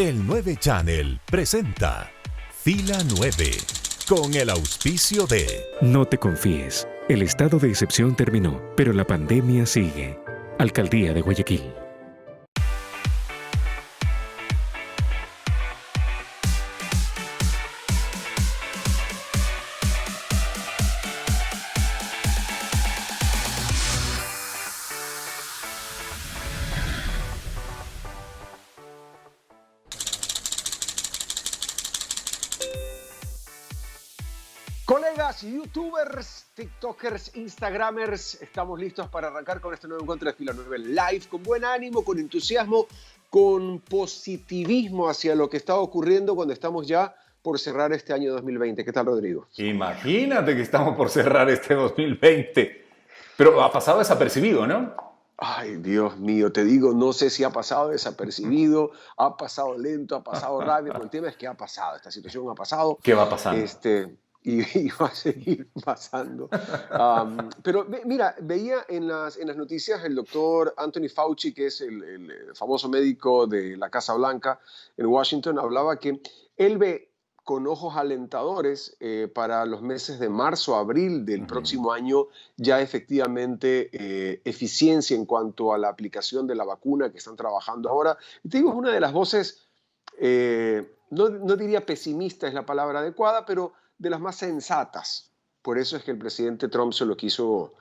El 9 Channel presenta Fila 9 con el auspicio de... No te confíes, el estado de excepción terminó, pero la pandemia sigue. Alcaldía de Guayaquil. Colegas, youtubers, tiktokers, instagramers, estamos listos para arrancar con este nuevo encuentro de Fila 9 Live, con buen ánimo, con entusiasmo, con positivismo hacia lo que está ocurriendo cuando estamos ya por cerrar este año 2020. ¿Qué tal, Rodrigo? Imagínate que estamos por cerrar este 2020, pero ha pasado desapercibido, ¿no? Ay, Dios mío, te digo, no sé si ha pasado desapercibido, ha pasado lento, ha pasado rápido, pero el tema es que ha pasado, esta situación ha pasado. ¿Qué va pasando? Y va a seguir pasando. Pero mira, veía en las noticias el doctor Anthony Fauci, que es el famoso médico de la Casa Blanca en Washington, hablaba que él ve con ojos alentadores para los meses de marzo, abril del próximo año, ya efectivamente eficiencia en cuanto a la aplicación de la vacuna que están trabajando ahora. Y te digo, es una de las voces, no diría pesimista es la palabra adecuada, pero de las más sensatas. Por eso es que el presidente Trump se lo quiso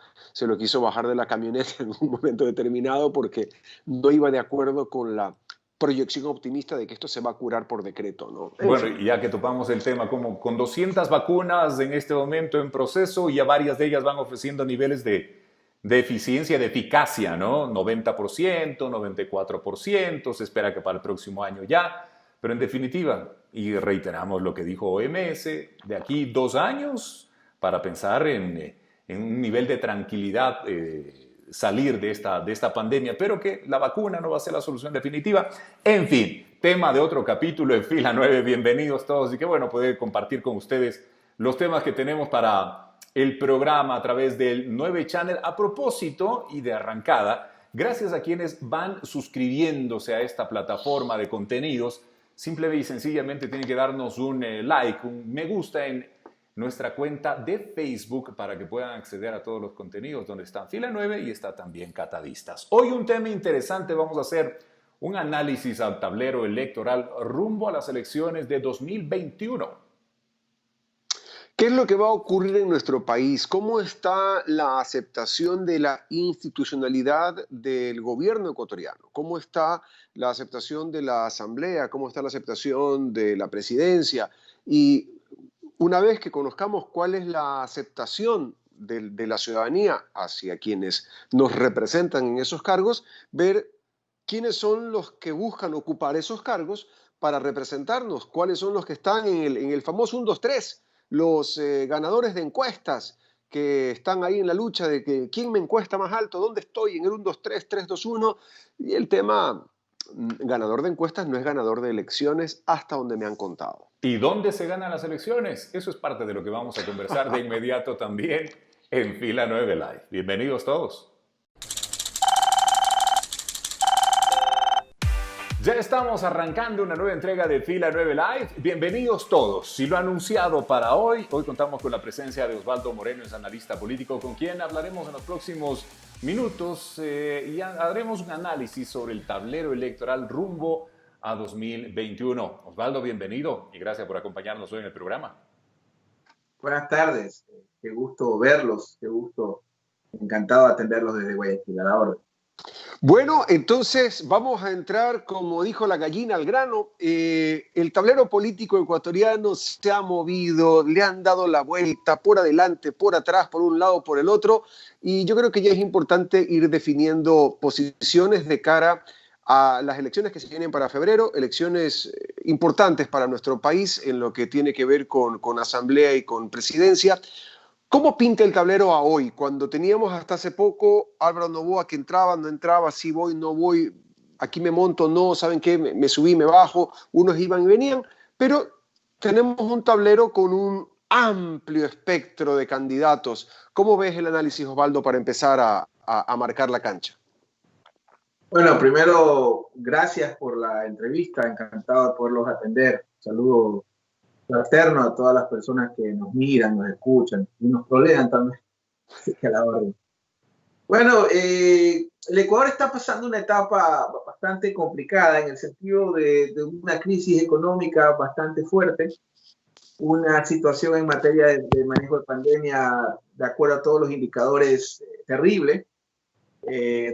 bajar de la camioneta en un momento determinado, porque no iba de acuerdo con la proyección optimista de que esto se va a curar por decreto, ¿no? Bueno, ya que topamos el tema, como con 200 vacunas en este momento en proceso, y ya varias de ellas van ofreciendo niveles de eficiencia, de eficacia, ¿no? 90%, 94%, se espera que para el próximo año ya. Pero en definitiva, y reiteramos lo que dijo OMS, de aquí 2 años para pensar en un nivel de tranquilidad, salir de esta pandemia, pero que la vacuna no va a ser la solución definitiva. En fin, tema de otro capítulo en Fila 9. Bienvenidos todos y qué bueno poder compartir con ustedes los temas que tenemos para el programa a través del 9 Channel. A propósito y de arrancada, gracias a quienes van suscribiéndose a esta plataforma de contenidos. Simple y sencillamente tienen que darnos un like, un me gusta en nuestra cuenta de Facebook para que puedan acceder a todos los contenidos donde están Fila 9 y está también Catadistas. Hoy un tema interesante, vamos a hacer un análisis al tablero electoral rumbo a las elecciones de 2021. ¿Qué es lo que va a ocurrir en nuestro país? ¿Cómo está la aceptación de la institucionalidad del gobierno ecuatoriano? ¿Cómo está la aceptación de la asamblea? ¿Cómo está la aceptación de la presidencia? Y una vez que conozcamos cuál es la aceptación de la ciudadanía hacia quienes nos representan en esos cargos, ver quiénes son los que buscan ocupar esos cargos para representarnos, cuáles son los que están en el famoso 1, 2, 3, los ganadores de encuestas que están ahí en la lucha de que quién me encuesta más alto, dónde estoy en el 1, 2, 3, 3, 2, 1. Y el tema, ganador de encuestas no es ganador de elecciones hasta donde me han contado. ¿Y dónde se ganan las elecciones? Eso es parte de lo que vamos a conversar de inmediato también en Fila 9 Live. Bienvenidos todos. Ya estamos arrancando una nueva entrega de Fila 9 Live. Bienvenidos todos. Y lo anunciado para hoy contamos con la presencia de Osvaldo Moreno, es analista político, con quien hablaremos en los próximos minutos y haremos un análisis sobre el tablero electoral rumbo a 2021. Osvaldo, bienvenido y gracias por acompañarnos hoy en el programa. Buenas tardes, qué gusto verlos, qué gusto, encantado de atenderlos desde Guayaquil, a la orden. Bueno, entonces vamos a entrar, como dijo la gallina, al grano. El tablero político ecuatoriano se ha movido, le han dado la vuelta por adelante, por atrás, por un lado, por el otro, y yo creo que ya es importante ir definiendo posiciones de cara a las elecciones que se vienen para febrero, elecciones importantes para nuestro país en lo que tiene que ver con asamblea y con presidencia. ¿Cómo pinta el tablero a hoy? Cuando teníamos hasta hace poco Álvaro Noboa que entraba, no entraba, sí voy, no voy, aquí me monto, no, ¿saben qué? Me subí, me bajo, unos iban y venían, pero tenemos un tablero con un amplio espectro de candidatos. ¿Cómo ves el análisis, Osvaldo, para empezar a marcar la cancha? Bueno, primero, gracias por la entrevista, encantado de poderlos atender. Saludo fraterno a todas las personas que nos miran, nos escuchan y nos rodean también. Así que a la orden. Bueno, el Ecuador está pasando una etapa bastante complicada en el sentido de una crisis económica bastante fuerte, una situación en materia de manejo de pandemia, de acuerdo a todos los indicadores, terrible,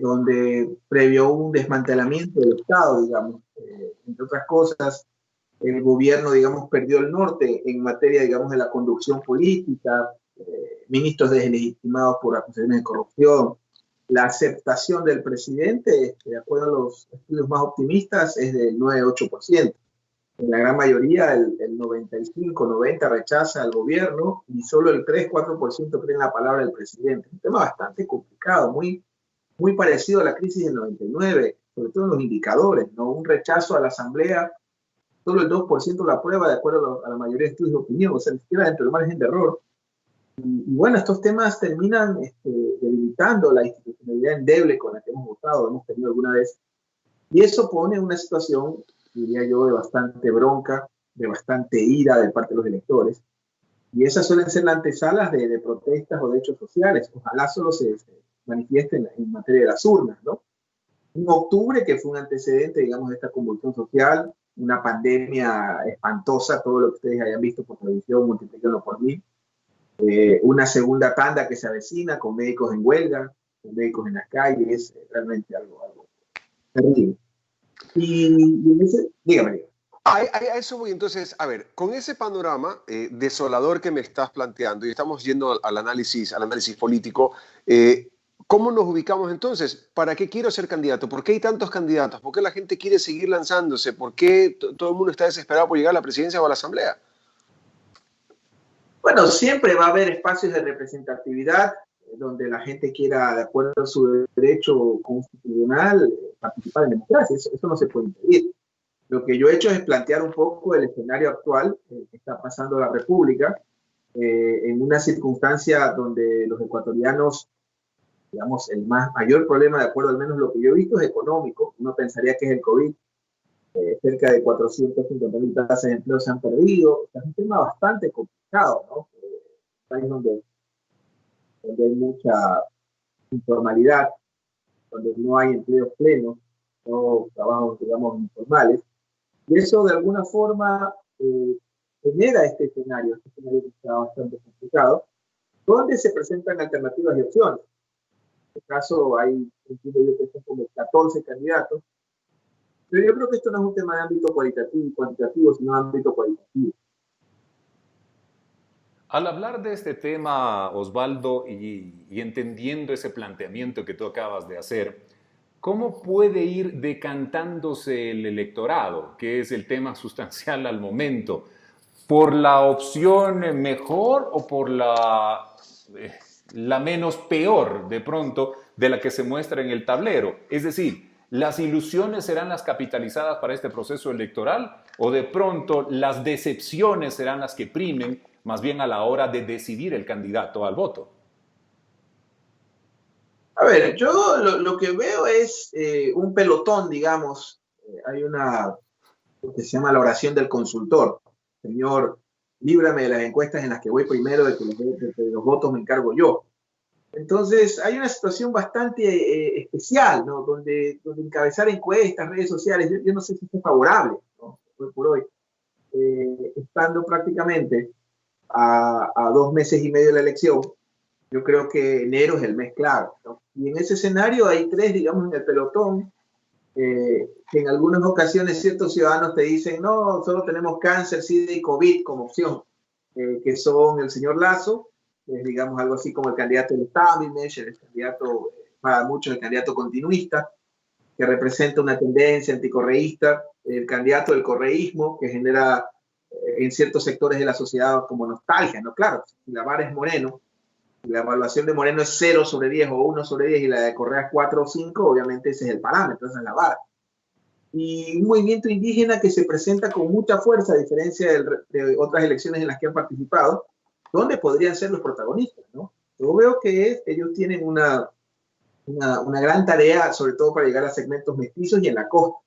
donde previó un desmantelamiento del Estado, digamos, entre otras cosas, el gobierno, digamos, perdió el norte en materia, digamos, de la conducción política, ministros deslegitimados por acusaciones de corrupción. La aceptación del presidente, de acuerdo a los estudios más optimistas, es del 9,8%. En la gran mayoría, el 95-90% rechaza al gobierno y solo el 3-4% cree en la palabra del presidente. Un tema bastante complicado, muy parecido a la crisis del 99, sobre todo en los indicadores, ¿no? Un rechazo a la asamblea, solo el 2% la aprueba de acuerdo a la mayoría de estudios de opinión, o sea, ni siquiera dentro del margen de error. Y bueno, estos temas terminan debilitando la institucionalidad endeble con la que hemos votado, hemos tenido alguna vez. Y eso pone una situación, diría yo, de bastante bronca, de bastante ira de parte de los electores. Y esas suelen ser las antesalas de protestas o de hechos sociales. Ojalá solo se manifiesten en materia de las urnas, ¿no? En octubre, que fue un antecedente, digamos, de esta convulsión social, una pandemia espantosa, todo lo que ustedes hayan visto por televisión, multiplíquenlo por 1000. Una segunda tanda que se avecina con médicos en huelga, con médicos en las calles, realmente algo terrible. Dígame. A eso voy. Entonces, a ver, con ese panorama desolador que me estás planteando, y estamos yendo al análisis político, ¿cómo nos ubicamos entonces? ¿Para qué quiero ser candidato? ¿Por qué hay tantos candidatos? ¿Por qué la gente quiere seguir lanzándose? ¿Por qué todo el mundo está desesperado por llegar a la presidencia o a la asamblea? Bueno, siempre va a haber espacios de representatividad donde la gente quiera, de acuerdo a su derecho constitucional, participar en democracia. Eso no se puede impedir. Lo que yo he hecho es plantear un poco el escenario actual que está pasando la República en una circunstancia donde los ecuatorianos, digamos, el mayor problema, de acuerdo al menos lo que yo he visto, es económico. Uno pensaría que es el COVID. Cerca de 450.000 plazas de empleo se han perdido. Es un tema bastante complicado, ¿no? Un país donde hay mucha informalidad, donde no hay empleos plenos, no trabajos, digamos, informales. Y eso, de alguna forma, genera este escenario que está bastante complicado, donde se presentan alternativas y opciones. En este caso, hay, entiendo yo, que son como 14 candidatos. Pero yo creo que esto no es un tema de ámbito cualitativo y cuantitativo, sino de ámbito cualitativo. Al hablar de este tema, Osvaldo, y entendiendo ese planteamiento que tú acabas de hacer, ¿cómo puede ir decantándose el electorado, que es el tema sustancial al momento? ¿Por la opción mejor o por la menos peor, de pronto, de la que se muestra en el tablero? Es decir, ¿las ilusiones serán las capitalizadas para este proceso electoral o de pronto las decepciones serán las que primen más bien a la hora de decidir el candidato al voto? A ver, yo lo que veo es un pelotón, digamos. Hay lo que se llama la oración del consultor. Señor, líbrame de las encuestas en las que voy primero, de que los votos me encargo yo. Entonces, hay una situación bastante especial, ¿no? Donde encabezar encuestas, redes sociales, yo no sé si es favorable, ¿no? Hoy por hoy, estando prácticamente a 2 meses y medio de la elección, yo creo que enero es el mes clave, ¿no? Y en ese escenario hay 3, digamos, en el pelotón, que en algunas ocasiones ciertos ciudadanos te dicen, no, solo tenemos cáncer, SIDA y COVID como opción, que son el señor Lasso, es, digamos, algo así como el candidato del establishment, el candidato, para muchos el candidato continuista, que representa una tendencia anticorreísta, el candidato del correísmo, que genera en ciertos sectores de la sociedad como nostalgia, ¿no? Claro, si la vara es Moreno, si la evaluación de Moreno es 0/10 o 1/10 y la de Correa es 4 o 5, obviamente ese es el parámetro, esa es la vara. Y un movimiento indígena que se presenta con mucha fuerza, a diferencia de otras elecciones en las que han participado, donde podrían ser los protagonistas, ¿no? Yo veo que ellos tienen una una gran tarea, sobre todo para llegar a segmentos mestizos y en la costa,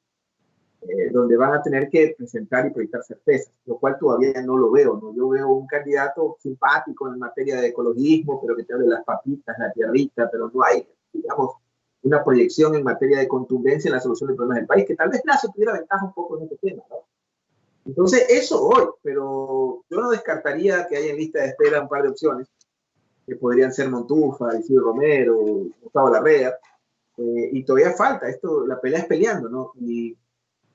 donde van a tener que presentar y proyectar certezas, lo cual todavía no lo veo, ¿no? Yo veo un candidato simpático en materia de ecologismo, pero que te hable de las papitas, la tierrita, pero no hay, digamos, una proyección en materia de contundencia en la solución de problemas del país, que tal vez Lazo tuviera ventaja un poco en este tema, ¿no? Entonces, eso hoy, pero yo no descartaría que haya en lista de espera un par de opciones, que podrían ser Montufa, Isidro Romero, Gustavo Larrea, y todavía falta, la pelea es peleando, ¿no? Y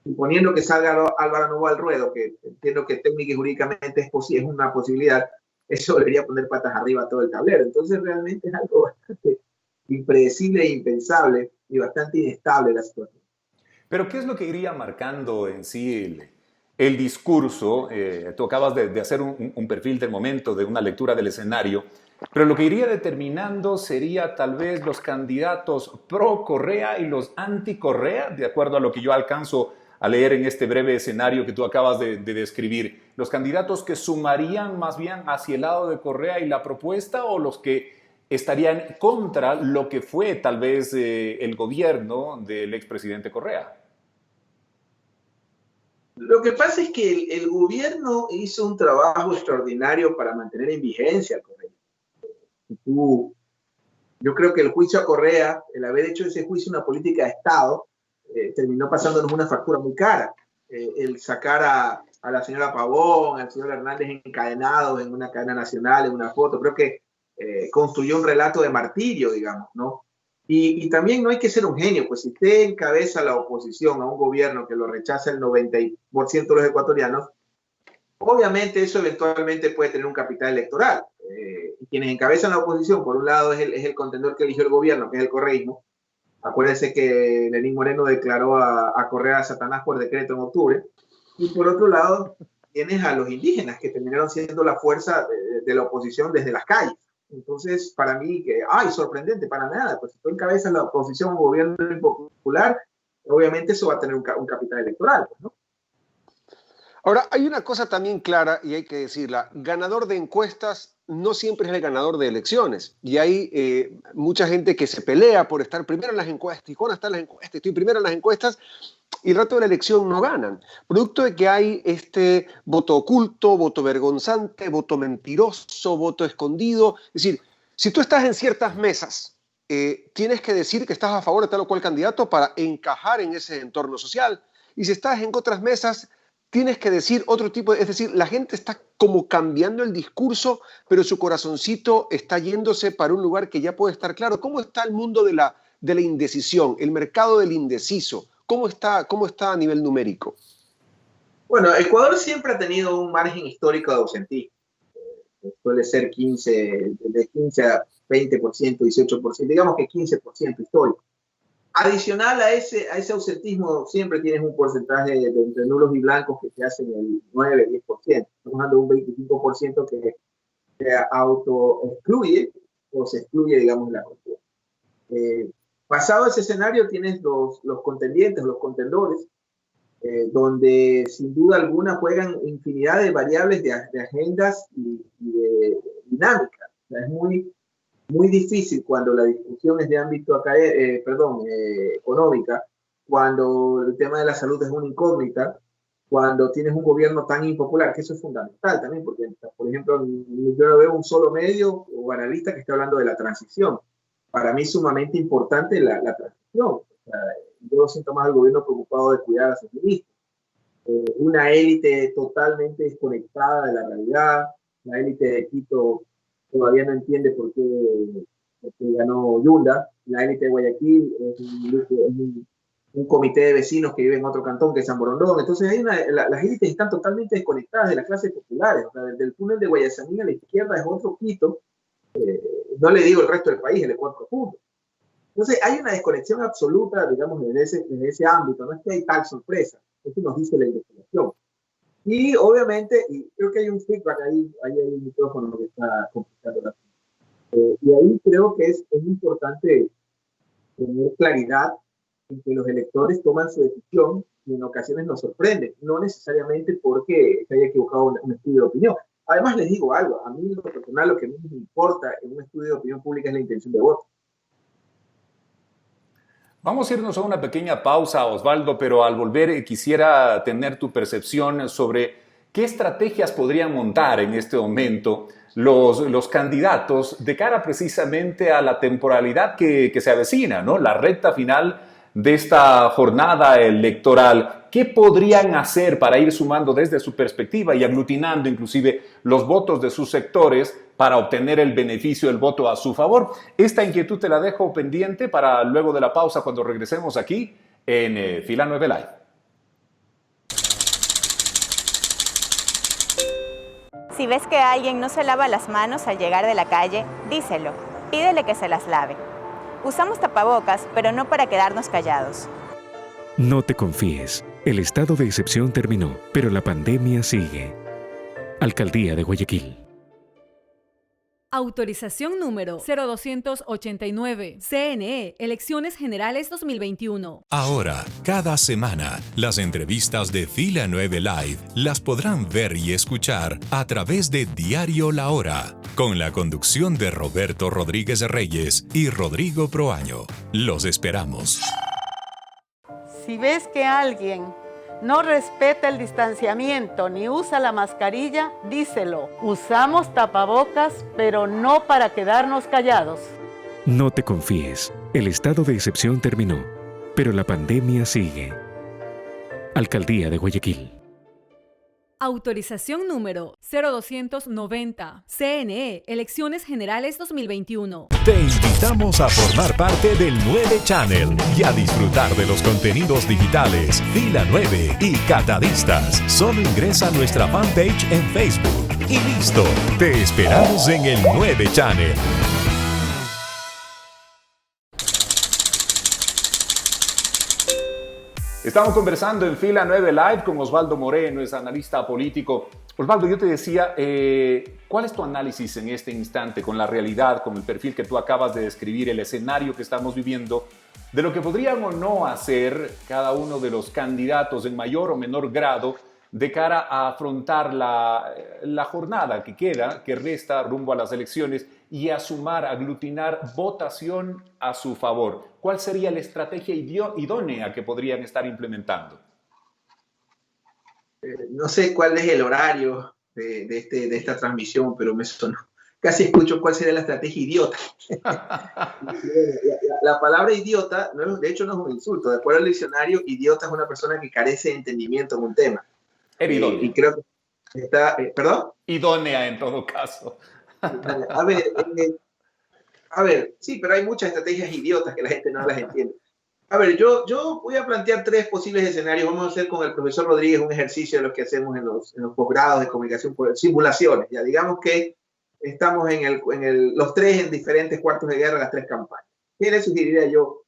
suponiendo que salga Álvaro Novoa al ruedo, que entiendo que técnica y jurídicamente es una posibilidad, eso debería poner patas arriba a todo el tablero. Entonces realmente es algo bastante impredecible e impensable y bastante inestable la situación. Pero ¿qué es lo que iría marcando en sí el discurso? Tú acabas de hacer un perfil del momento, de una lectura del escenario, pero lo que iría determinando sería tal vez los candidatos pro Correa y los anti Correa, de acuerdo a lo que yo alcanzo a leer en este breve escenario que tú acabas de describir. ¿Los candidatos que sumarían más bien hacia el lado de Correa y la propuesta, o los que estarían contra lo que fue tal vez el gobierno del expresidente Correa? Lo que pasa es que el gobierno hizo un trabajo extraordinario para mantener en vigencia al Correa. Yo creo que el juicio a Correa, el haber hecho ese juicio una política de Estado, terminó pasándonos una factura muy cara. El sacar a la señora Pavón, al señor Hernández encadenados en una cadena nacional, en una foto, creo que construyó un relato de martirio, digamos, ¿no? Y también no hay que ser un genio, pues si usted encabeza la oposición a un gobierno que lo rechaza el 90% de los ecuatorianos, obviamente eso eventualmente puede tener un capital electoral. Y quienes encabezan la oposición, por un lado, es el contendor que eligió el gobierno, que es el correísmo. Acuérdense que Lenín Moreno declaró a Correa a Satanás por decreto en octubre. Y por otro lado, tienes a los indígenas, que terminaron siendo la fuerza de la oposición desde las calles. Entonces, para mí, sorprendente, para nada. Pues si tú encabezas la oposición a un gobierno impopular, obviamente eso va a tener un capital electoral, pues, ¿no? Ahora, hay una cosa también clara y hay que decirla. Ganador de encuestas no siempre es el ganador de elecciones. Y hay mucha gente que se pelea por estar primero en las encuestas. Y cuando están las encuestas, estoy primero en las encuestas, y el rato de la elección no ganan. Producto de que hay este voto oculto, voto vergonzante, voto mentiroso, voto escondido. Es decir, si tú estás en ciertas mesas, tienes que decir que estás a favor de tal o cual candidato para encajar en ese entorno social. Y si estás en otras mesas, tienes que decir otro tipo es decir, la gente está como cambiando el discurso, pero su corazoncito está yéndose para un lugar que ya puede estar claro. ¿Cómo está el mundo de la indecisión, el mercado del indeciso? ¿Cómo está a nivel numérico? Bueno, Ecuador siempre ha tenido un margen histórico de ausentismo. Suele ser de 15 a 20%, 18%, digamos que 15% histórico. Adicional a ese ausentismo, siempre tienes un porcentaje de entre nulos y blancos que te hacen el 9, 10%. Estamos hablando de un 25% que se autoexcluye o se excluye, digamos, la cultura. Pasado ese escenario, tienes los contendientes, los contendores, donde sin duda alguna juegan infinidad de variables de agendas y de dinámicas. O sea, es muy difícil cuando la discusión es de ámbito económica, cuando el tema de la salud es una incógnita, cuando tienes un gobierno tan impopular, que eso es fundamental también, porque, por ejemplo, yo no veo un solo medio o analista que esté hablando de la transición. Para mí es sumamente importante la transición. O sea, yo siento más al gobierno preocupado de cuidar a sus ministros. Una élite totalmente desconectada de la realidad, la élite de Quito todavía no entiende por qué ganó Yunda, la élite de Guayaquil es un comité de vecinos que vive en otro cantón que es San Borondón. Entonces las élites están totalmente desconectadas de las clases populares. O sea, desde el túnel de Guayasamín a la izquierda es otro Quito, no le digo el resto del país, el Ecuador profundo. Entonces hay una desconexión absoluta, digamos, en ese ámbito. No es que hay tal sorpresa, eso nos dice la investigación. Y obviamente, y creo que hay un feedback ahí hay un micrófono que está complicando la cosa. Y ahí creo que es importante tener claridad en que los electores toman su decisión y en ocasiones nos sorprenden, no necesariamente porque se haya equivocado un estudio de opinión. Además, les digo algo, a mí en lo personal lo que más me importa en un estudio de opinión pública es la intención de voto. Vamos a irnos a una pequeña pausa, Osvaldo, pero al volver quisiera tener tu percepción sobre qué estrategias podrían montar en este momento los candidatos de cara precisamente a la temporalidad que se avecina, ¿no? La recta final de esta jornada electoral. ¿Qué podrían hacer para ir sumando desde su perspectiva y aglutinando inclusive los votos de sus sectores para obtener el beneficio del voto a su favor? Esta inquietud te la dejo pendiente para luego de la pausa cuando regresemos aquí en Fila 9 Live. Si ves que alguien no se lava las manos al llegar de la calle, díselo. Pídele que se las lave. Usamos tapabocas, pero no para quedarnos callados. No te confíes. El estado de excepción terminó, pero la pandemia sigue. Alcaldía de Guayaquil. Autorización número 0289. CNE, Elecciones Generales 2021. Ahora, cada semana, las entrevistas de Fila 9 Live las podrán ver y escuchar a través de Diario La Hora, con la conducción de Roberto Rodríguez Reyes y Rodrigo Proaño. Los esperamos. Si ves que alguien no respeta el distanciamiento ni usa la mascarilla, díselo. Usamos tapabocas, pero no para quedarnos callados. No te confíes. El estado de excepción terminó, pero la pandemia sigue. Alcaldía de Guayaquil. Autorización número 0290. CNE, Elecciones Generales 2021. Te invitamos a formar parte del 9 Channel y a disfrutar de los contenidos digitales Fila 9 y Catadistas. Solo ingresa a nuestra fanpage en Facebook y listo. Te esperamos en el 9 Channel. Estamos conversando en Fila 9 Live con Osvaldo Moreno, es analista político. Osvaldo, yo te decía, ¿cuál es tu análisis en este instante con la realidad, con el perfil que tú acabas de describir, el escenario que estamos viviendo, de lo que podrían o no hacer cada uno de los candidatos en mayor o menor grado de cara a afrontar la jornada que queda, que resta rumbo a las elecciones y a sumar, aglutinar votación a su favor? ¿Cuál sería la estrategia idónea que podrían estar implementando? No sé cuál es el horario de esta transmisión, pero me sonó. Casi escucho cuál sería la estrategia idiota. La palabra idiota, de hecho, no es un insulto. De acuerdo al diccionario, idiota es una persona que carece de entendimiento en un tema. Idónea. Y creo que está... ¿Perdón? Idónea en todo caso. A ver, sí, pero hay muchas estrategias idiotas que la gente no las entiende. A ver, yo voy a plantear tres posibles escenarios. Vamos a hacer con el profesor Rodríguez un ejercicio de los que hacemos en los posgrados de comunicación por simulaciones. Ya digamos que estamos los tres en diferentes cuartos de guerra, las tres campañas. ¿Qué le sugeriría yo?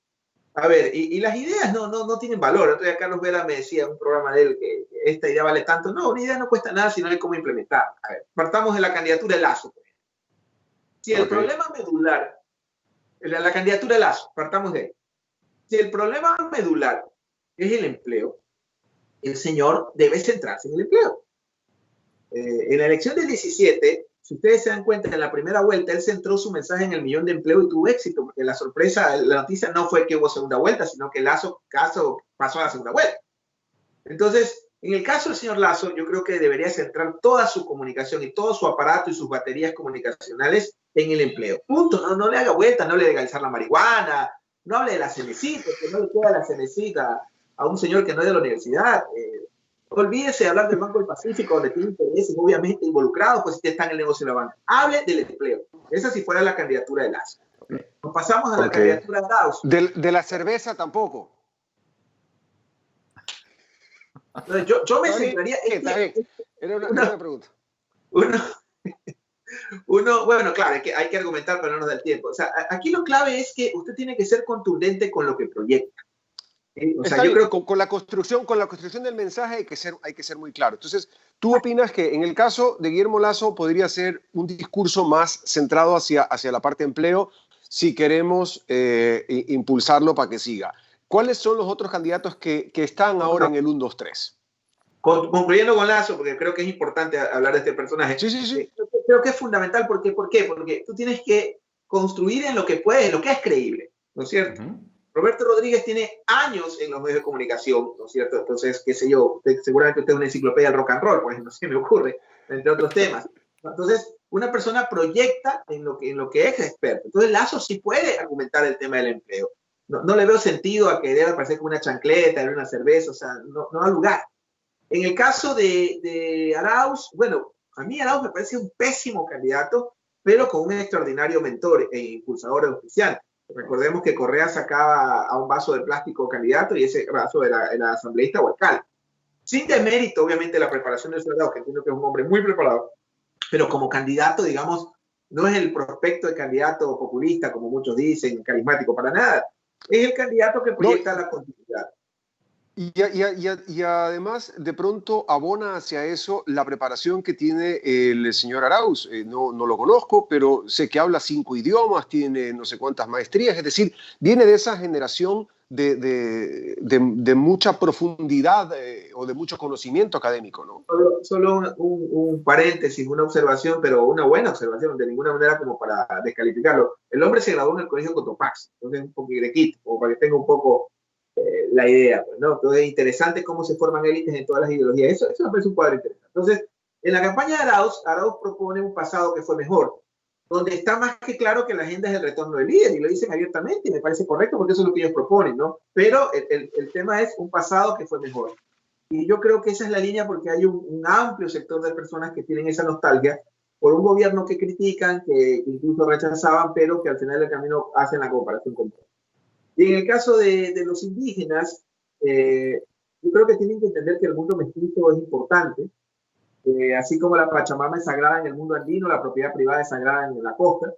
A ver, y las ideas no tienen valor. Entonces, Carlos Vela me decía en un programa de él que esta idea vale tanto. No, una idea no cuesta nada si no hay cómo implementarla. A ver, partamos de la candidatura de Lazo. Si el problema medular, la candidatura de Lazo, partamos de ahí. Si el problema medular es el empleo, el señor debe centrarse en el empleo. En la elección del 17, si ustedes se dan cuenta, en la primera vuelta, él centró su mensaje en el millón de empleo y tuvo éxito, porque la sorpresa, la noticia no fue que hubo segunda vuelta, sino que Lazo pasó a la segunda vuelta. Entonces, en el caso del señor Lazo, yo creo que debería centrar toda su comunicación y todo su aparato y sus baterías comunicacionales en el empleo. Punto. No le haga vuelta, no le legalizar la marihuana, no hable de la Cenecita, que no le queda la Cenecita a un señor que no es de la universidad. Olvídese de hablar del Banco del Pacífico, donde tiene intereses obviamente involucrados, pues si está en el negocio de la banca. Hable del empleo. Esa si fuera la candidatura de Lazo. Nos pasamos a la candidatura de Arauz. De la cerveza tampoco. Entonces, yo me centraría... Está bien. Era una pregunta. Bueno, claro, hay que argumentar, pero no nos da el tiempo. O sea, aquí lo clave es que usted tiene que ser contundente con lo que proyecta. O sea, yo creo que con la construcción del mensaje hay que ser muy claro. Entonces, ¿tú opinas que en el caso de Guillermo Lasso podría ser un discurso más centrado hacia la parte de empleo si queremos impulsarlo para que siga? ¿Cuáles son los otros candidatos que están ahora en el 1, 2, 3? Concluyendo con Lasso, porque creo que es importante hablar de este personaje. Sí. Creo que es fundamental. ¿Por qué? Porque tú tienes que construir en lo que puedes, en lo que es creíble, ¿no es cierto? Roberto Rodríguez tiene años en los medios de comunicación, ¿no es cierto? Entonces, qué sé yo, seguramente usted es una enciclopedia del rock and roll, por ejemplo, se me ocurre, entre otros temas. Entonces, una persona proyecta en lo que es experto. Entonces, Lasso sí puede argumentar el tema del empleo. No le veo sentido a que debe aparecer como una chancleta, una cerveza, o sea, no da lugar. En el caso de Arauz, bueno, a mí Arauz me parece un pésimo candidato, pero con un extraordinario mentor e impulsador oficial. Recordemos que Correa sacaba a un vaso de plástico candidato y ese vaso era asambleísta o alcalde. Sin demérito, obviamente, la preparación del señor Arauz, que entiendo que es un hombre muy preparado, pero como candidato, digamos, no es el prospecto de candidato populista, como muchos dicen, carismático, para nada. Es el candidato que proyecta la continuidad. Y además, de pronto abona hacia eso la preparación que tiene el señor Arauz. No lo conozco, pero sé que habla 5 idiomas, tiene no sé cuántas maestrías, es decir, viene de esa generación de mucha profundidad o de mucho conocimiento académico, ¿no? Solo un paréntesis, una observación, pero una buena observación, de ninguna manera como para descalificarlo. El hombre se graduó en el colegio Cotopaxi, entonces un poco grequito, como para que tenga un poco la idea, pues, ¿no? Entonces es interesante cómo se forman élites en todas las ideologías. Eso me parece un cuadro interesante. Entonces, en la campaña de Arauz propone un pasado que fue mejor, donde está más que claro que la agenda es el retorno del líder, y lo dicen abiertamente, y me parece correcto porque eso es lo que ellos proponen, ¿no? Pero el tema es un pasado que fue mejor. Y yo creo que esa es la línea porque hay un amplio sector de personas que tienen esa nostalgia por un gobierno que critican, que incluso rechazaban, pero que al final del camino hacen la comparación con todo. Y en el caso de los indígenas, yo creo que tienen que entender que el mundo mestizo es importante. Así como la Pachamama es sagrada en el mundo andino, la propiedad privada es sagrada en la costa.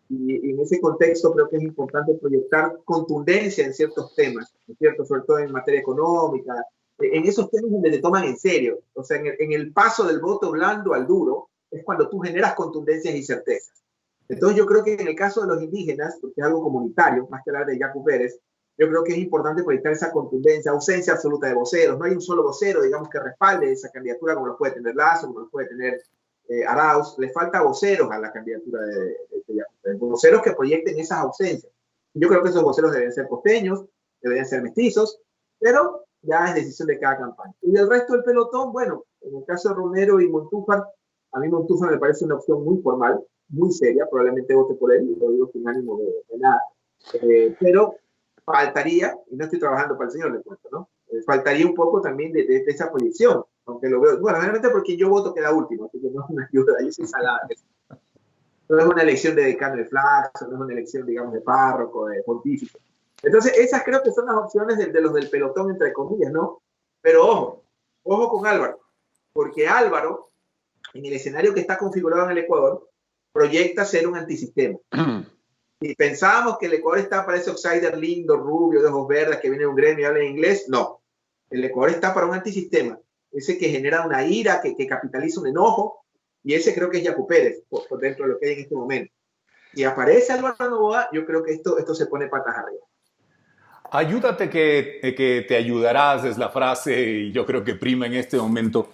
Y en ese contexto creo que es importante proyectar contundencia en ciertos temas, ¿no es cierto? Sobre todo en materia económica, en esos temas donde te toman en serio. O sea, en el paso del voto blando al duro es cuando tú generas contundencias y certezas. Entonces yo creo que en el caso de los indígenas, porque es algo comunitario, más que hablar de Yacu Pérez, yo creo que es importante proyectar esa contundencia, ausencia absoluta de voceros. No hay un solo vocero, digamos, que respalde esa candidatura como lo puede tener Lasso, como lo puede tener Arauz. Le falta voceros a la candidatura de Yacu Pérez, voceros que proyecten esas ausencias. Yo creo que esos voceros deben ser costeños, deben ser mestizos, pero ya es decisión de cada campaña. Y del resto del pelotón, bueno, en el caso de Romero y Montúfar, a mí Montúfar me parece una opción muy formal, muy seria, probablemente vote por él, lo digo sin ánimo de nada, pero faltaría, y no estoy trabajando para el señor, le cuento, ¿no? Faltaría un poco también de esa proyección, aunque lo veo, bueno, realmente porque yo voto queda último, así que no es una ayuda, yo soy salada. No es una elección de decano de Flaxo, no es una elección, digamos, de párroco, de pontífice. Entonces, esas creo que son las opciones de los del pelotón, entre comillas, ¿no? Pero ojo con Álvaro, porque Álvaro, en el escenario que está configurado en el Ecuador, proyecta ser un antisistema. Si pensábamos que el Ecuador está para ese outsider lindo, rubio, de ojos verdes, que viene de un gremio y habla inglés, no. El Ecuador está para un antisistema, ese que genera una ira, que capitaliza un enojo, y ese creo que es Yacu Pérez, por dentro de lo que hay en este momento. Y aparece Álvaro Noboa, yo creo que esto se pone patas arriba. Ayúdate que te ayudarás, es la frase, y yo creo que prima en este momento.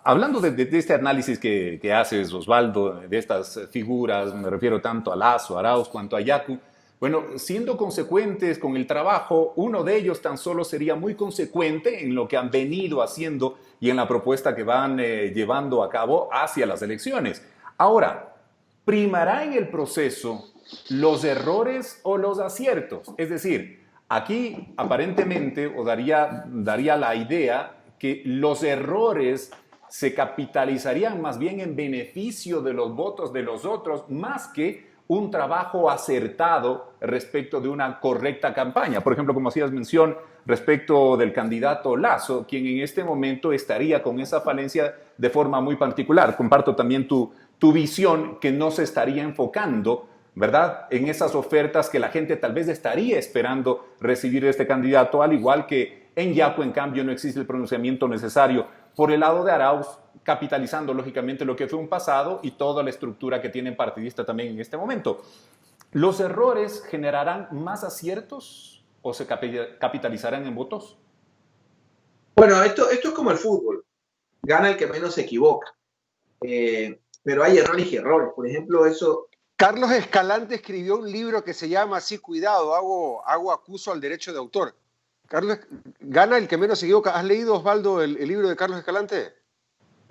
Hablando de este análisis que haces, Osvaldo, de estas figuras, me refiero tanto a Lasso, a Arauz, cuanto a Yacu, bueno, siendo consecuentes con el trabajo, uno de ellos tan solo sería muy consecuente en lo que han venido haciendo y en la propuesta que van llevando a cabo hacia las elecciones. Ahora, ¿primará en el proceso los errores o los aciertos? Es decir, aquí aparentemente o daría la idea que los errores se capitalizarían más bien en beneficio de los votos de los otros, más que un trabajo acertado respecto de una correcta campaña. Por ejemplo, como hacías mención respecto del candidato Lasso, quien en este momento estaría con esa falencia de forma muy particular. Comparto también tu visión, que no se estaría enfocando, ¿verdad?, en esas ofertas que la gente tal vez estaría esperando recibir de este candidato, al igual que en Yacu, en cambio, no existe el pronunciamiento necesario por el lado de Arauz, capitalizando lógicamente lo que fue un pasado y toda la estructura que tiene partidista también en este momento. ¿Los errores generarán más aciertos o se capitalizarán en votos? Bueno, esto es como el fútbol. Gana el que menos se equivoca. Pero hay errores y errores. Por ejemplo, eso Carlos Escalante escribió un libro que se llama así, cuidado, hago acuso al derecho de autor. Carlos, gana el que menos se equivoca. ¿Has leído, Osvaldo, el libro de Carlos Escalante?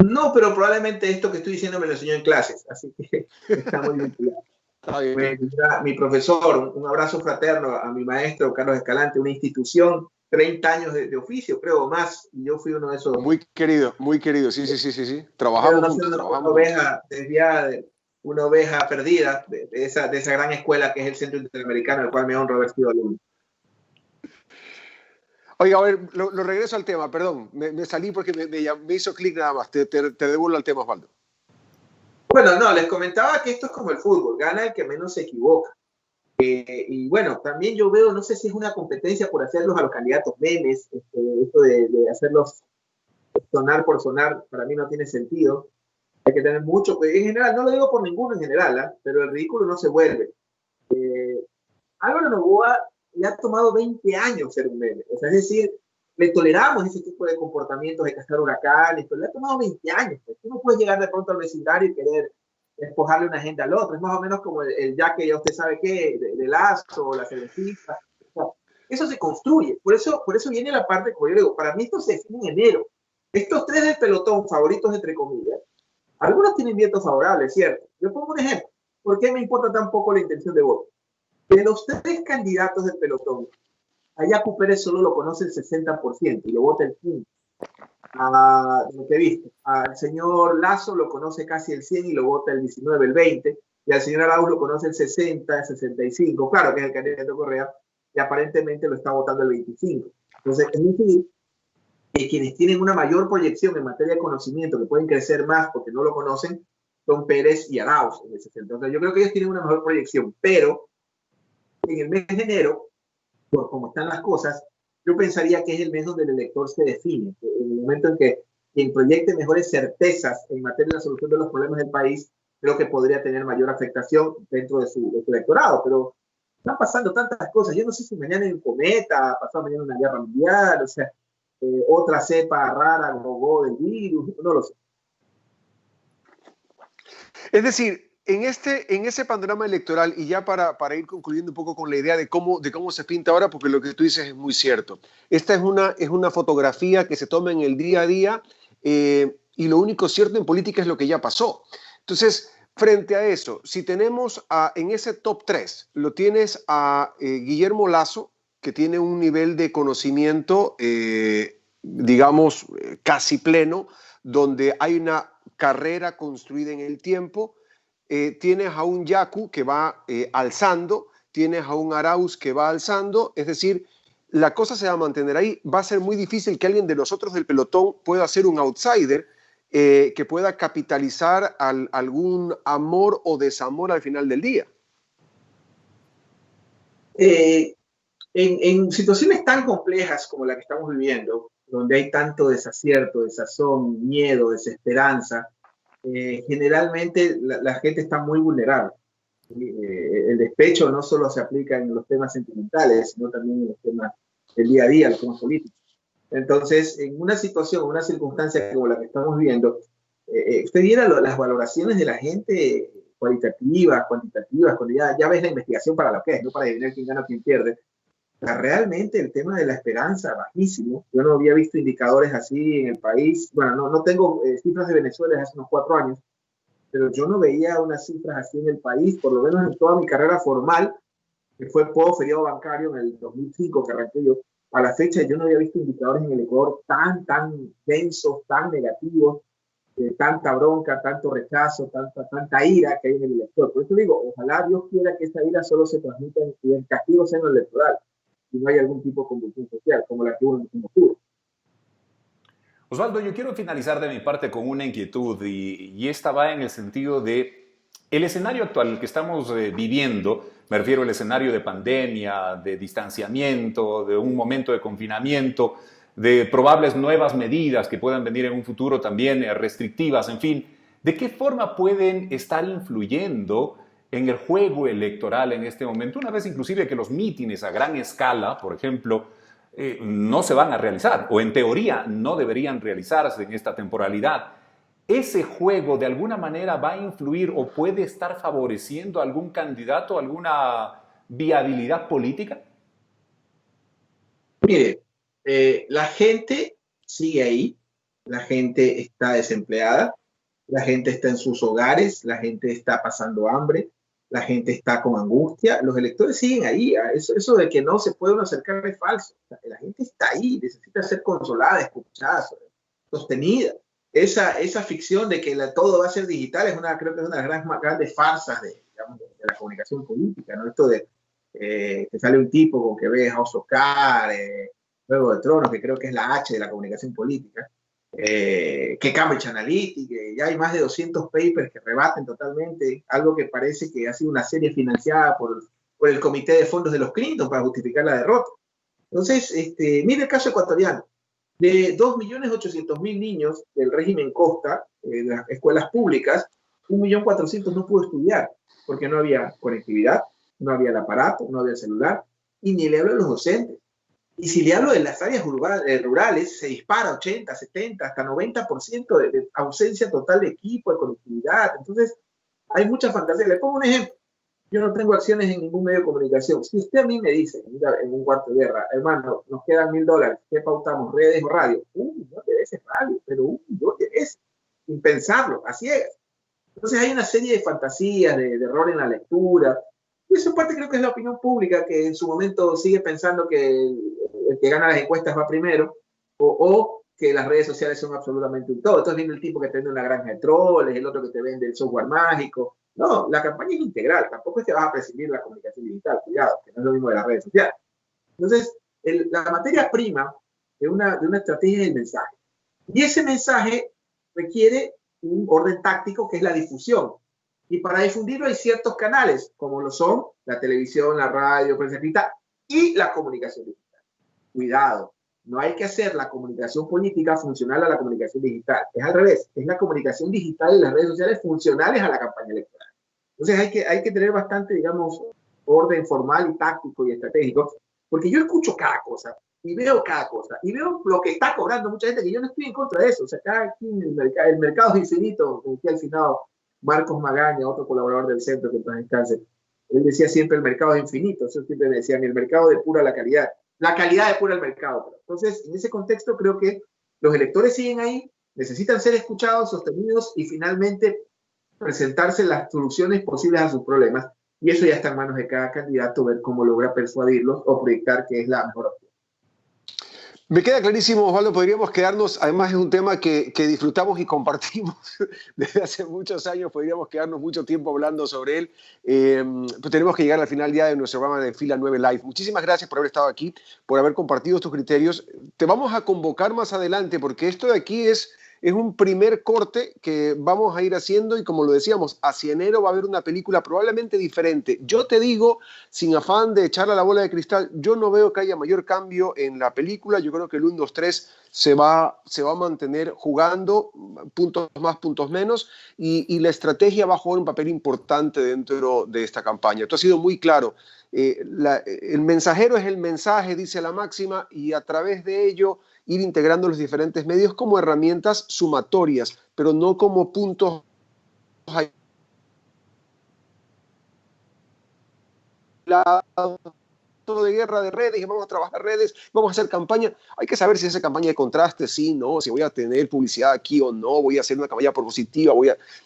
No, pero probablemente esto que estoy diciendo me lo enseñó en clases, así que está muy vinculado. Mi profesor, un abrazo fraterno a mi maestro Carlos Escalante, una institución, 30 años de oficio, creo, o más, y yo fui uno de esos. Muy querido, sí. Trabajamos juntos. Una oveja desviada, una oveja perdida de esa gran escuela que es el Centro Interamericano, del cual me honro haber sido alumno. Oiga, a ver, lo regreso al tema, perdón, me salí porque me hizo clic nada más, te devuelvo al tema, Osvaldo. Bueno, no, les comentaba que esto es como el fútbol, gana el que menos se equivoca. Y bueno, también yo veo, no sé si es una competencia por hacerlos a los candidatos memes, esto de hacerlos sonar por sonar, para mí no tiene sentido. Hay que tener mucho, en general, no lo digo por ninguno en general, pero el ridículo no se vuelve. Álvaro Noboa le ha tomado 20 años ser un meme, o sea, es decir, le toleramos ese tipo de comportamientos de cazar huracanes, pero le ha tomado 20 años. Pues. Tú no puedes llegar de pronto al vecindario y querer despojarle una agenda al otro. Es más o menos como el ya que ya usted sabe qué, de Lazo o la cervecista. O sea, eso se construye. Por eso viene la parte, como yo digo, para mí esto se define en enero. Estos tres del pelotón, favoritos entre comillas, algunos tienen vientos favorables, ¿cierto? Yo pongo un ejemplo. ¿Por qué me importa tan poco la intención de voto? De los tres candidatos del pelotón, a Yacu Pérez solo lo conoce el 60% y lo vota el 15%. Lo que he visto. Al señor Lazo lo conoce casi el 100% y lo vota el 19%, el 20%. Y al señor Arauz lo conoce el 60%, el 65%. Claro que es el candidato Correa y aparentemente lo está votando el 25%. Entonces, es decir, que quienes tienen una mayor proyección en materia de conocimiento, que pueden crecer más porque no lo conocen, son Pérez y Arauz en ese sentido. Entonces, yo creo que ellos tienen una mejor proyección, pero en el mes de enero, por cómo están las cosas, yo pensaría que es el mes donde el elector se define, en el momento en que quien proyecte mejores certezas en materia de la solución de los problemas del país, creo que podría tener mayor afectación dentro de su electorado, pero están pasando tantas cosas, yo no sé si mañana hay un cometa, pasado mañana una guerra mundial, o sea, otra cepa rara, gogó del virus, no lo sé. Es decir, en ese panorama electoral, y ya para ir concluyendo un poco con la idea de cómo se pinta ahora, porque lo que tú dices es muy cierto. Esta es una fotografía que se toma en el día a día, y lo único cierto en política es lo que ya pasó. Entonces, frente a eso, si tenemos en ese top 3, lo tienes a Guillermo Lasso, que tiene un nivel de conocimiento, digamos, casi pleno, donde hay una carrera construida en el tiempo. Tienes a un Yacu que va alzando, tienes a un Arauz que va alzando, es decir, la cosa se va a mantener ahí. Va a ser muy difícil que alguien de los otros del pelotón pueda ser un outsider que pueda capitalizar algún amor o desamor al final del día. En situaciones tan complejas como la que estamos viviendo, donde hay tanto desacierto, desazón, miedo, desesperanza, generalmente la gente está muy vulnerable. El despecho no solo se aplica en los temas sentimentales, sino también en los temas del día a día, los temas políticos. Entonces, en una situación, una circunstancia como la que estamos viviendo, usted viera las valoraciones de la gente cualitativas, cuantitativas, cuando ya ves la investigación para lo que es, no para adivinar quién gana o quién pierde. O sea, realmente el tema de la esperanza bajísimo. Yo no había visto indicadores así en el país. Bueno, no tengo cifras de Venezuela desde hace unos 4 años, pero yo no veía unas cifras así en el país, por lo menos en toda mi carrera formal, que fue post feriado bancario en el 2005 que arranqué yo. A la fecha yo no había visto indicadores en el Ecuador tan densos, tan negativos, tanta bronca, tanto rechazo, tanta ira que hay en el elector. Por eso digo, ojalá Dios quiera que esa ira solo se transmita y el castigo sea en lo electoral, si no hay algún tipo de convulsión social, como la que hubo en octubre. Osvaldo, yo quiero finalizar de mi parte con una inquietud y esta va en el sentido de el escenario actual que estamos viviendo, me refiero al escenario de pandemia, de distanciamiento, de un momento de confinamiento, de probables nuevas medidas que puedan venir en un futuro también restrictivas, en fin, ¿de qué forma pueden estar influyendo en el juego electoral en este momento? Una vez inclusive que los mítines a gran escala, por ejemplo, no se van a realizar, o en teoría no deberían realizarse en esta temporalidad. ¿ese juego de alguna manera va a influir o puede estar favoreciendo a algún candidato, alguna viabilidad política? Mire, la gente sigue ahí, la gente está desempleada, la gente está en sus hogares, la gente está pasando hambre, la gente está con angustia, los electores siguen ahí. Eso de que no se puede uno acercar es falso. La gente está ahí, necesita ser consolada, escuchada, sostenida. Esa ficción de que todo va a ser digital creo que es una de las grandes farsas de la comunicación política, ¿no? Esto de que sale un tipo con que ve House of Cards, Juego de Tronos, que creo que es la H de la comunicación política, que Cambridge Analytica, que ya hay más de 200 papers que rebaten totalmente algo que parece que ha sido una serie financiada por el Comité de Fondos de los Clinton para justificar la derrota. Entonces, mire el caso ecuatoriano. De 2.800.000 niños del régimen Costa, de las escuelas públicas, 1.400.000 no pudo estudiar porque no había conectividad, no había el aparato, no había el celular, y ni le hablo a los docentes. Y si le hablo de las áreas rurales, se dispara 80, 70, hasta 90% de ausencia total de equipo, de conectividad. Entonces, hay mucha fantasía. Le pongo un ejemplo. Yo no tengo acciones en ningún medio de comunicación. Si usted a mí me dice, mira, en un cuarto de guerra, hermano, nos quedan $1.000, ¿qué pautamos? ¿Redes o radio? No te des radio, pero yo te des, sin pensarlo, a ciegas. Entonces hay una serie de fantasías, de error en la lectura. Y eso en parte creo que es la opinión pública, que en su momento sigue pensando que el que gana las encuestas va primero, o que las redes sociales son absolutamente un todo. Entonces viene el tipo que te vende una granja de troles, el otro que te vende el software mágico. No, la campaña es integral, tampoco es que vas a prescindir la comunicación digital, cuidado, que no es lo mismo de las redes sociales. Entonces, la materia prima de una estrategia es el mensaje. Y ese mensaje requiere un orden táctico que es la difusión. Y para difundirlo hay ciertos canales, como lo son la televisión, la radio, prensa escrita y la comunicación digital. Cuidado, no hay que hacer la comunicación política funcional a la comunicación digital. Es al revés, es la comunicación digital y las redes sociales funcionales a la campaña electoral. Entonces hay que tener bastante, digamos, orden formal y táctico y estratégico, porque yo escucho cada cosa y veo cada cosa y veo lo que está cobrando mucha gente, que yo no estoy en contra de eso. O sea, cada quien, el mercado es infinito, como decía al final Marcos Magaña, otro colaborador del centro que está en cáncer. Él decía siempre el mercado es infinito. Eso siempre me decían, el mercado depura la calidad depura el mercado. Entonces, en ese contexto creo que los electores siguen ahí, necesitan ser escuchados, sostenidos y finalmente presentarse las soluciones posibles a sus problemas, y eso ya está en manos de cada candidato, ver cómo logra persuadirlos o proyectar que es la mejor opción. Me queda clarísimo, Osvaldo, podríamos quedarnos, además es un tema que disfrutamos y compartimos desde hace muchos años, podríamos quedarnos mucho tiempo hablando sobre él, pero tenemos que llegar al final ya de nuestro programa de Fila 9 Live. Muchísimas gracias por haber estado aquí, por haber compartido tus criterios. Te vamos a convocar más adelante, porque esto de aquí es un primer corte que vamos a ir haciendo, y como lo decíamos, hacia enero va a haber una película probablemente diferente. Yo te digo, sin afán de echarle a la bola de cristal, yo no veo que haya mayor cambio en la película. Yo creo que el 1, 2, 3 se va a mantener jugando, puntos más, puntos menos, y la estrategia va a jugar un papel importante dentro de esta campaña. Tú has sido muy claro. El mensajero es el mensaje, dice la máxima, y a través de ello ir integrando los diferentes medios como herramientas sumatorias, pero no como puntos de guerra de redes, y vamos a trabajar redes, vamos a hacer campaña. Hay que saber si esa campaña de contraste, sí, no, si voy a tener publicidad aquí o no, voy a hacer una campaña propositiva,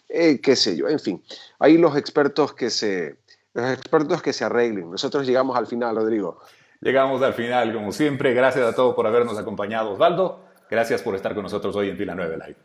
qué sé yo, en fin. Ahí los expertos que se arreglen. Nosotros llegamos al final, Rodrigo. Llegamos al final, como siempre. Gracias a todos por habernos acompañado. Osvaldo, gracias por estar con nosotros hoy en Fila 9 Live.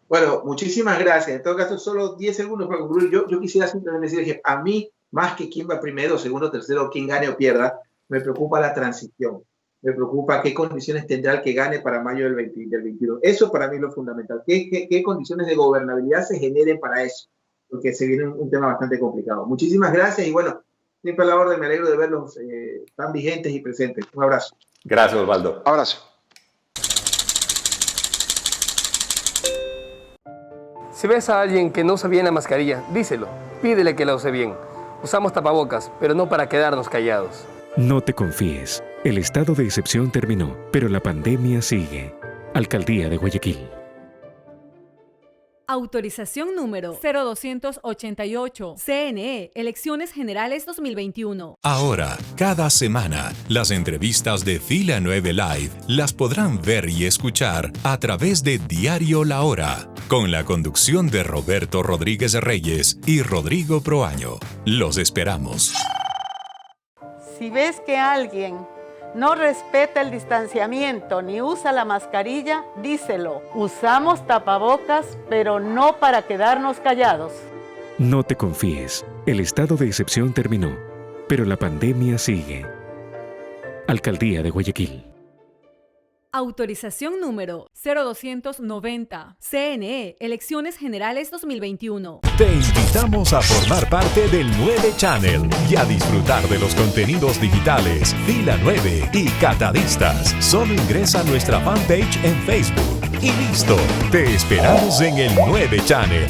Bueno, muchísimas gracias. En todo caso, solo 10 segundos para concluir. Yo quisiera simplemente decir que a mí, más que quién va primero, segundo, tercero, quién gane o pierda, me preocupa la transición. Me preocupa qué condiciones tendrá el que gane para mayo del 22. Eso para mí es lo fundamental. ¿Qué condiciones de gobernabilidad se generen para eso? Porque se viene un tema bastante complicado. Muchísimas gracias y bueno, siempre a la orden, me alegro de verlos tan vigentes y presentes. Un abrazo. Gracias, Osvaldo. Abrazo. Si ves a alguien que no usa bien la mascarilla, díselo. Pídele que la use bien. Usamos tapabocas, pero no para quedarnos callados. No te confíes. El estado de excepción terminó, pero la pandemia sigue. Alcaldía de Guayaquil. Autorización número 0288. CNE, Elecciones Generales 2021. Ahora, cada semana, las entrevistas de Fila 9 Live las podrán ver y escuchar a través de Diario La Hora, con la conducción de Roberto Rodríguez Reyes y Rodrigo Proaño. Los esperamos. Si ves que alguien no respeta el distanciamiento ni usa la mascarilla, díselo. Usamos tapabocas, pero no para quedarnos callados. No te confíes, el estado de excepción terminó, pero la pandemia sigue. Alcaldía de Guayaquil. Autorización número 0290. CNE, Elecciones Generales 2021. Te invitamos a formar parte del 9 Channel y a disfrutar de los contenidos digitales Fila 9 y Catadistas. Solo ingresa a nuestra fanpage en Facebook y listo. Te esperamos en el 9 Channel.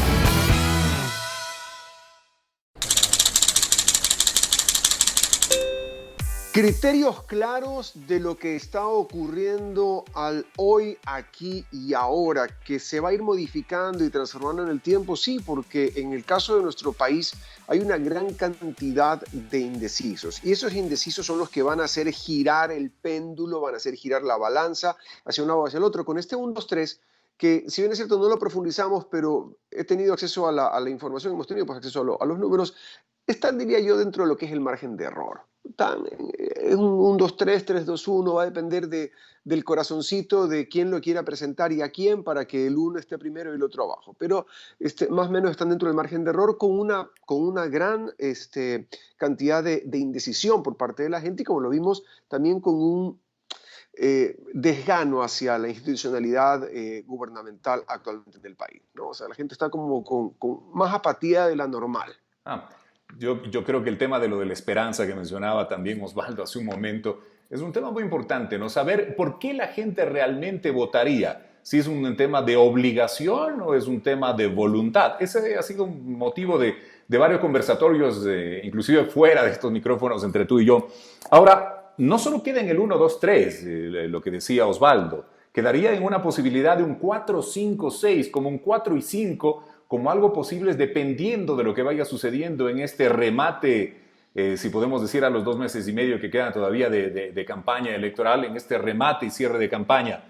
Criterios claros de lo que está ocurriendo al hoy, aquí y ahora, que se va a ir modificando y transformando en el tiempo, sí, porque en el caso de nuestro país hay una gran cantidad de indecisos y esos indecisos son los que van a hacer girar el péndulo, van a hacer girar la balanza hacia un lado o hacia el otro. Con este 1, 2, 3, que si bien es cierto no lo profundizamos, pero he tenido acceso a la información, hemos tenido pues, acceso a los números, están, diría yo, dentro de lo que es el margen de error. Es un 1, 2, 3, 3, 2, 1, va a depender del corazoncito de quién lo quiera presentar y a quién para que el uno esté primero y el otro abajo. Pero más o menos están dentro del margen de error con una gran cantidad de indecisión por parte de la gente y como lo vimos también con un desgano hacia la institucionalidad gubernamental actualmente del país, ¿no? O sea, la gente está como con más apatía de la normal. Yo creo que el tema de lo de la esperanza que mencionaba también Osvaldo hace un momento es un tema muy importante, ¿no? Saber por qué la gente realmente votaría, si es un tema de obligación o es un tema de voluntad. Ese ha sido un motivo de varios conversatorios, inclusive fuera de estos micrófonos entre tú y yo. Ahora, no solo queda en el 1, 2, 3, lo que decía Osvaldo, quedaría en una posibilidad de un 4, 5, 6, como un 4 y 5, como algo posible dependiendo de lo que vaya sucediendo en este remate, si podemos decir a los 2 meses y medio que quedan todavía de campaña electoral, en este remate y cierre de campaña.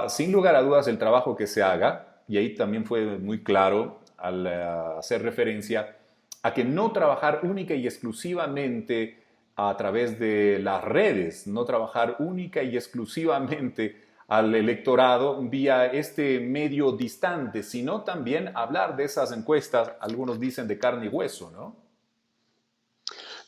Sin lugar a dudas, el trabajo que se haga, y ahí también fue muy claro al hacer referencia a que no trabajar única y exclusivamente a través de las redes, no trabajar única y exclusivamente al electorado vía este medio distante, sino también hablar de esas encuestas, algunos dicen de carne y hueso, ¿no?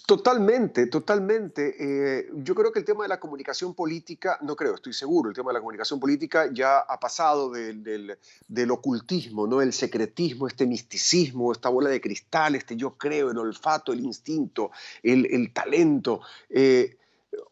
Totalmente, totalmente. Yo creo que el tema de la comunicación política, no creo, estoy seguro, el tema de la comunicación política ya ha pasado del ocultismo, ¿no? El secretismo, este misticismo, esta bola de cristal, yo creo, el olfato, el instinto, el talento.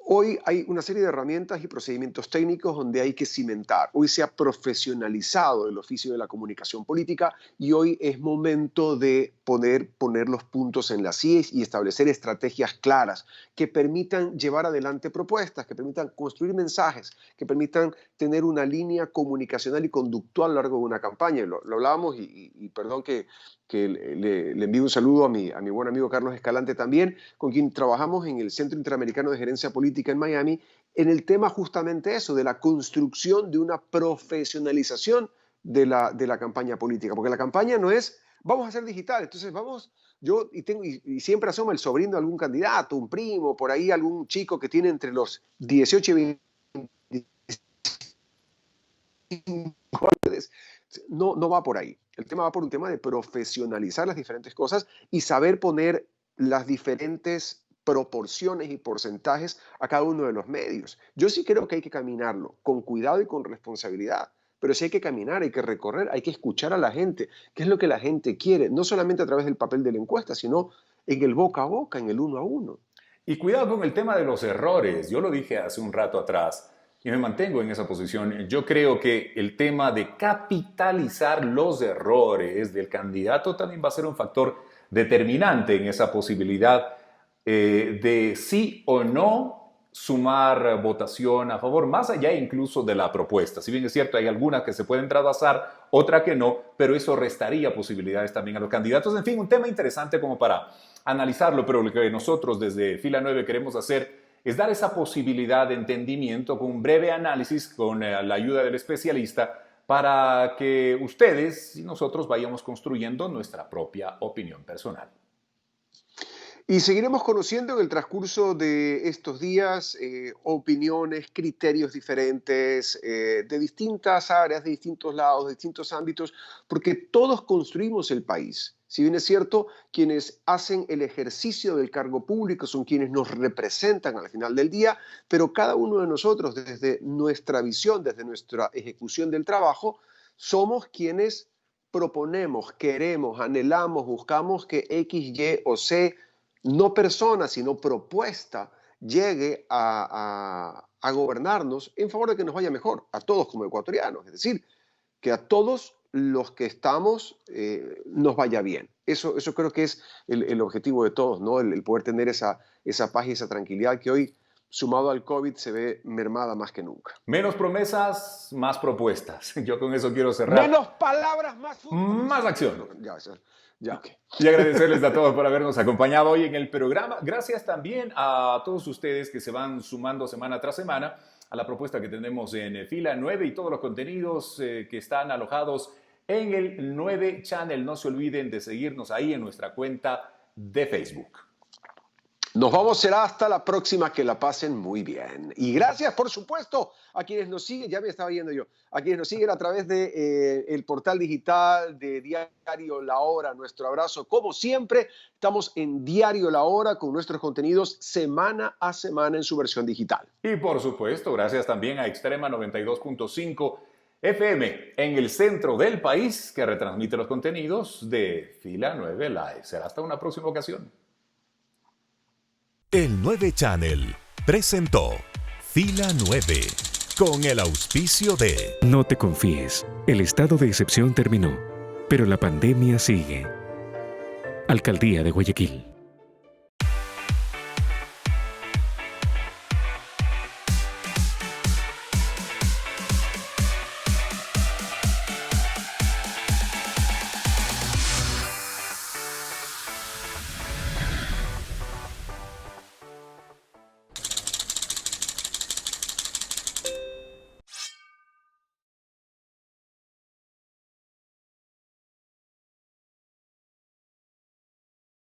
Hoy hay una serie de herramientas y procedimientos técnicos donde hay que cimentar. Hoy se ha profesionalizado el oficio de la comunicación política y hoy es momento de poner los puntos en las IES y establecer estrategias claras que permitan llevar adelante propuestas, que permitan construir mensajes, que permitan tener una línea comunicacional y conductual a lo largo de una campaña. Lo hablábamos y perdón que le envío un saludo a mi buen amigo Carlos Escalante también, con quien trabajamos en el Centro Interamericano de Gerencia Política en Miami, en el tema justamente eso, de la construcción de una profesionalización de la campaña política, porque la campaña no es, vamos a hacer digital, entonces vamos, y siempre asoma el sobrino de algún candidato, un primo, por ahí algún chico que tiene entre los 18 y 25 años. No va por ahí. El tema va por un tema de profesionalizar las diferentes cosas y saber poner las diferentes proporciones y porcentajes a cada uno de los medios. Yo sí creo que hay que caminarlo con cuidado y con responsabilidad, pero sí hay que caminar, hay que recorrer, hay que escuchar a la gente, qué es lo que la gente quiere, no solamente a través del papel de la encuesta, sino en el boca a boca, en el 1 a 1. Y cuidado con el tema de los errores. Yo lo dije hace un rato atrás y me mantengo en esa posición. Yo creo que el tema de capitalizar los errores del candidato también va a ser un factor determinante en esa posibilidad de sí o no sumar votación a favor, más allá incluso de la propuesta. Si bien es cierto, hay algunas que se pueden trasvasar, otra que no, pero eso restaría posibilidades también a los candidatos. En fin, un tema interesante como para analizarlo, pero lo que nosotros desde Fila 9 queremos hacer es dar esa posibilidad de entendimiento con un breve análisis, con la ayuda del especialista, para que ustedes y nosotros vayamos construyendo nuestra propia opinión personal. Y seguiremos conociendo en el transcurso de estos días opiniones, criterios diferentes de distintas áreas, de distintos lados, de distintos ámbitos, porque todos construimos el país. Si bien es cierto, quienes hacen el ejercicio del cargo público son quienes nos representan al final del día, pero cada uno de nosotros, desde nuestra visión, desde nuestra ejecución del trabajo, somos quienes proponemos, queremos, anhelamos, buscamos que X, Y o Z, no persona, sino propuesta, llegue a gobernarnos en favor de que nos vaya mejor, a todos como ecuatorianos. Es decir, que a todos los que estamos nos vaya bien. Eso creo que es el objetivo de todos, ¿no? El poder tener esa paz y esa tranquilidad que hoy, sumado al COVID, se ve mermada más que nunca. Menos promesas, más propuestas. Yo con eso quiero cerrar. Menos palabras, más acción. Ya, okay. Y agradecerles a todos por habernos acompañado hoy en el programa. Gracias también a todos ustedes que se van sumando semana tras semana a la propuesta que tenemos en Fila 9 y todos los contenidos que están alojados en el 9 Channel. No se olviden de seguirnos ahí en nuestra cuenta de Facebook. Nos vamos, será hasta la próxima, que la pasen muy bien. Y gracias, por supuesto, a quienes nos siguen, ya me estaba yendo yo, a quienes nos siguen a través de el portal digital de Diario La Hora. Nuestro abrazo, como siempre, estamos en Diario La Hora con nuestros contenidos semana a semana en su versión digital. Y por supuesto, gracias también a Extrema 92.5 FM en el centro del país, que retransmite los contenidos de Fila 9 Live. Será hasta una próxima ocasión. El 9 Channel presentó Fila 9 con el auspicio de... No te confíes, el estado de excepción terminó, pero la pandemia sigue. Alcaldía de Guayaquil.